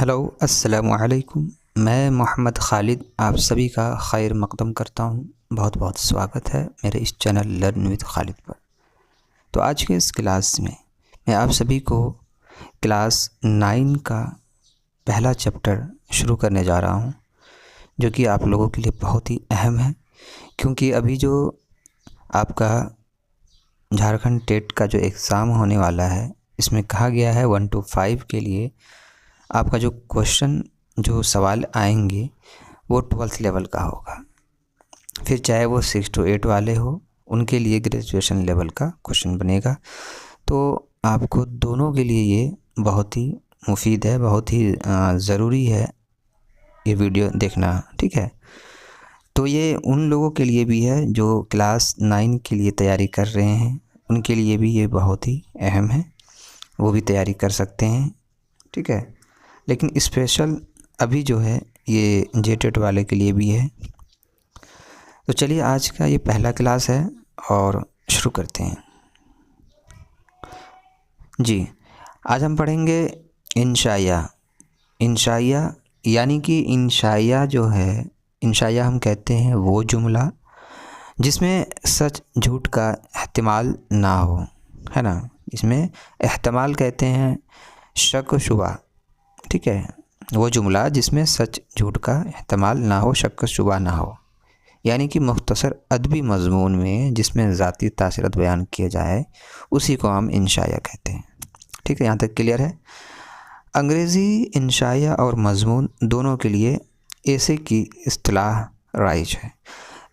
Hello السلام علیکم۔ میں محمد خالد آپ سبھی کا خیر مقدم کرتا ہوں۔ بہت بہت سواگت ہے میرے اس چینل لرن وتھ خالد پر۔ تو آج کے اس کلاس میں آپ سبھی کو کلاس 9 کا پہلا چیپٹر شروع کرنے جا رہا ہوں، جو کہ آپ لوگوں کے لیے بہت ہی اہم ہے، کیونکہ ابھی جو آپ کا جھارکھنڈ ٹیٹ کا جو ایگزام ہونے والا ہے، اس میں کہا گیا ہے 1 to 5 کے لیے آپ کا جو سوال آئیں گے وہ 12th لیول کا ہوگا، پھر چاہے وہ 6 to 8 والے ہو ان کے لیے گریجویشن لیول کا کوشچن بنے گا۔ تو آپ کو دونوں کے لیے یہ بہت ہی مفید ہے، بہت ہی ضروری ہے یہ ویڈیو دیکھنا، ٹھیک ہے؟ تو یہ ان لوگوں کے لیے بھی ہے جو کلاس 9 کے لیے تیاری کر رہے ہیں، ان کے لیے بھی یہ بہت ہی اہم ہے، وہ بھی تیاری کر سکتے ہیں، ٹھیک ہے؟ لیکن اسپیشل ابھی جو ہے یہ جے-ٹیٹ والے کے لیے بھی ہے۔ تو چلیے آج کا یہ پہلا کلاس ہے اور شروع کرتے ہیں۔ جی، آج ہم پڑھیں گے انشائیہ۔ انشائیہ یعنی کہ انشائیہ جو ہے، انشائیہ ہم کہتے ہیں وہ جملہ جس میں سچ جھوٹ کا احتمال نہ ہو، ہے نا؟ اس میں احتمال کہتے ہیں شک و شبہ، ٹھیک ہے؟ وہ جملہ جس میں سچ جھوٹ کا احتمال نہ ہو، شک و شبہ نہ ہو، یعنی کہ مختصر ادبی مضمون میں جس میں ذاتی تاثرات بیان کیے جائے اسی کو ہم انشائیہ کہتے ہیں، ٹھیک ہے؟ یہاں تک کلیئر ہے؟ انگریزی انشائیہ اور مضمون دونوں کے لیے ایسے کی اصطلاح رائج ہے۔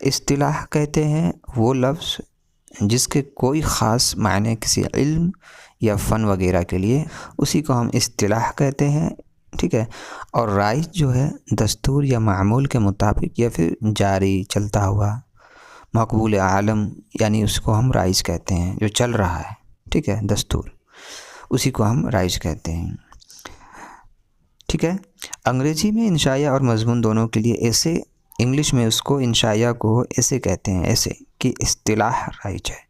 اصطلاح کہتے ہیں وہ لفظ جس کے کوئی خاص معنی کسی علم یا فن وغیرہ کے لیے، اسی کو ہم اصطلاح کہتے ہیں، ٹھیک ہے؟ اور رائج جو ہے دستور یا معمول کے مطابق یا پھر جاری چلتا ہوا مقبول عالم، یعنی اس کو ہم رائج کہتے ہیں، جو چل رہا ہے، ٹھیک ہے؟ دستور، اسی کو ہم رائج کہتے ہیں، ٹھیک ہے؟ انگریزی میں انشائیہ اور مضمون دونوں کے لیے ایسے، انگلش میں اس کو انشائیہ کو ایسے کہتے ہیں، ایسے کہ اصطلاح رائج ہے۔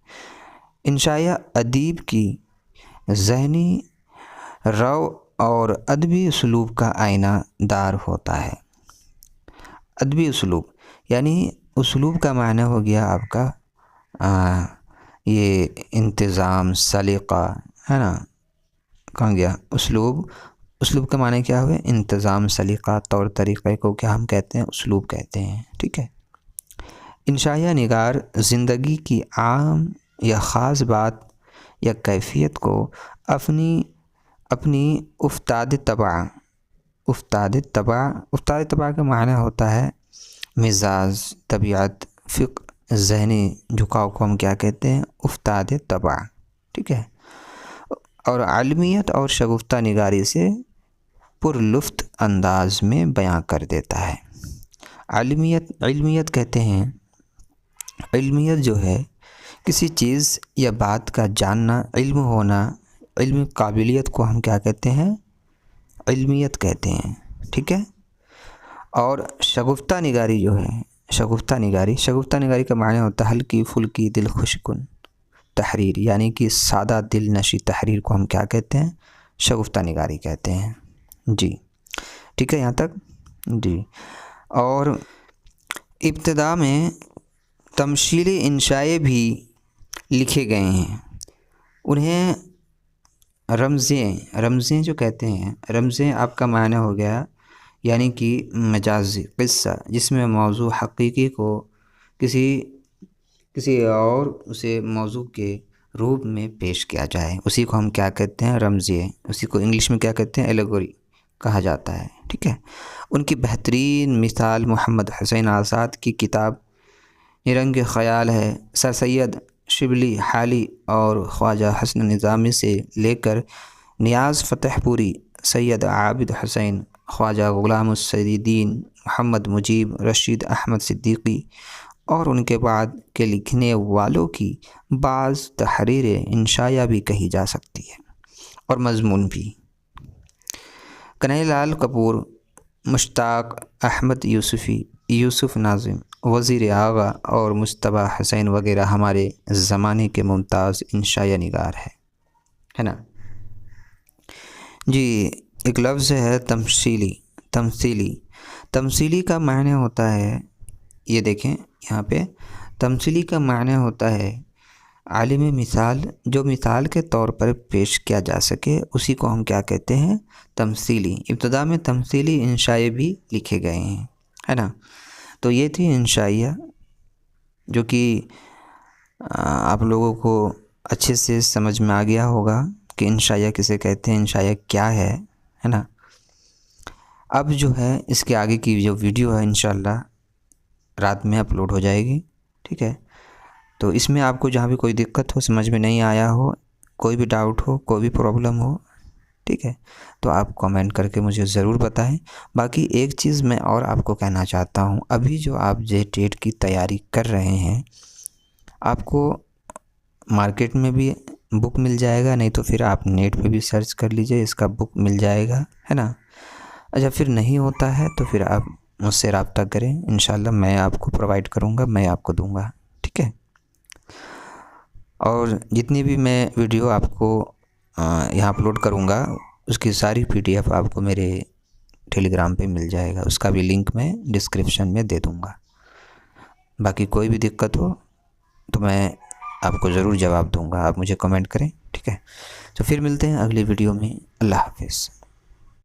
انشائیہ ادیب کی ذہنی رو اور ادبی اسلوب کا آئینہ دار ہوتا ہے۔ ادبی اسلوب یعنی اسلوب کا معنی ہو گیا آپ کا یہ انتظام، سلیقہ، ہے نا؟ کہاں گیا اسلوب؟ اسلوب کا معنی کیا ہوئے؟ انتظام، سلیقہ، طور طریقے کو کیا ہم کہتے ہیں؟ اسلوب کہتے ہیں، ٹھیک ہے؟ انشائیہ نگار زندگی کی عام یا خاص بات یا کیفیت کو اپنی افتاد طبع کا معنی ہوتا ہے مزاج، طبیعت، فکر، ذہنی جھکاؤ کو ہم کیا کہتے ہیں؟ افتاد طبع، ٹھیک ہے؟ اور علمیت اور شگفتہ نگاری سے پرلطف انداز میں بیان کر دیتا ہے۔ علمیت کہتے ہیں، علمیت جو ہے کسی چیز یا بات کا جاننا، علم ہونا، علمی قابلیت کو ہم کیا کہتے ہیں؟ علمیت کہتے ہیں، ٹھیک ہے؟ اور شگفتہ نگاری جو ہے، شگفتہ نگاری کا معنی ہوتا ہے ہلکی پھلکی دل خوش کن تحریر، یعنی کہ سادہ دل نشی تحریر کو ہم کیا کہتے ہیں؟ شگفتہ نگاری کہتے ہیں، جی، ٹھیک ہے یہاں تک؟ جی، اور ابتدا میں تمثیلی انشائے بھی لکھے گئے ہیں، انہیں رمزیں جو کہتے ہیں، رمزیں آپ کا معنی ہو گیا یعنی کہ مجازی قصہ، جس میں موضوع حقیقی کو کسی اور اسے موضوع کے روپ میں پیش کیا جائے، اسی کو ہم کیا کہتے ہیں؟ رمزیے، اسی کو انگلش میں کیا کہتے ہیں؟ ایلیگوری کہا جاتا ہے، ٹھیک ہے؟ ان کی بہترین مثال محمد حسین آزاد کی کتاب نرنگ خیال ہے۔ سر سید شبلی حالی اور خواجہ حسن نظامی سے لے کر نیاز فتح پوری، سید عابد حسین، خواجہ غلام السیدین، محمد مجیب، رشید احمد صدیقی اور ان کے بعد کے لکھنے والوں کی بعض تحریریں انشائیہ بھی کہی جا سکتی ہے، اور مضمون بھی۔ کنہیا لال کپور، مشتاق احمد یوسفی، یوسف ناظم، وزیر آغا اور مجتبیٰ حسین وغیرہ ہمارے زمانے کے ممتاز انشائیہ نگار ہے نا؟ جی، ایک لفظ ہے تمثیلی. تمثیلی تمثیلی کا معنی ہوتا ہے، یہ دیکھیں یہاں پہ، تمثیلی کا معنی ہوتا ہے عالم مثال، جو مثال کے طور پر پیش کیا جا سکے اسی کو ہم کیا کہتے ہیں؟ تمثیلی. ابتدا میں تمثیلی انشائے بھی لکھے گئے ہیں، ہے نا. تو یہ تھی انشائیہ، جو کہ آپ لوگوں کو اچھے سے سمجھ میں آ گیا ہوگا کہ انشائیہ کسے کہتے ہیں، انشائیہ کیا ہے نا. اب جو ہے اس کے آگے کی جو ویڈیو ہے انشاءاللہ رات میں اپلوڈ ہو جائے گی، ٹھیک ہے. تو اس میں آپ کو جہاں بھی کوئی دقت ہو، سمجھ میں نہیں آیا ہو، کوئی بھی ڈاؤٹ ہو، کوئی بھی پرابلم ہو، ٹھیک ہے، تو آپ کامنٹ کر کے مجھے ضرور بتائیں. باقی ایک چیز میں اور آپ کو کہنا چاہتا ہوں، ابھی جو آپ جے ٹیٹ کی تیاری کر رہے ہیں، آپ کو مارکیٹ میں بھی بک مل جائے گا، نہیں تو پھر آپ نیٹ پہ بھی سرچ کر لیجئے، اس کا بک مل جائے گا، ہے نا. اچھا پھر نہیں ہوتا ہے تو پھر آپ مجھ سے رابطہ کریں، انشاءاللہ میں آپ کو پرووائڈ کروں گا، میں آپ کو دوں گا، ٹھیک ہے. اور جتنی بھی میں ویڈیو آپ کو یہاں اپلوڈ کروں گا اس کی ساری PDF آپ کو میرے ٹیلی گرام پہ مل جائے گا، اس کا بھی لنک میں ڈسکرپشن میں دے دوں گا. باقی کوئی بھی دقت ہو تو میں آپ کو ضرور جواب دوں گا، آپ مجھے کمنٹ کریں، ٹھیک ہے. تو پھر ملتے ہیں اگلی ویڈیو میں. اللہ حافظ.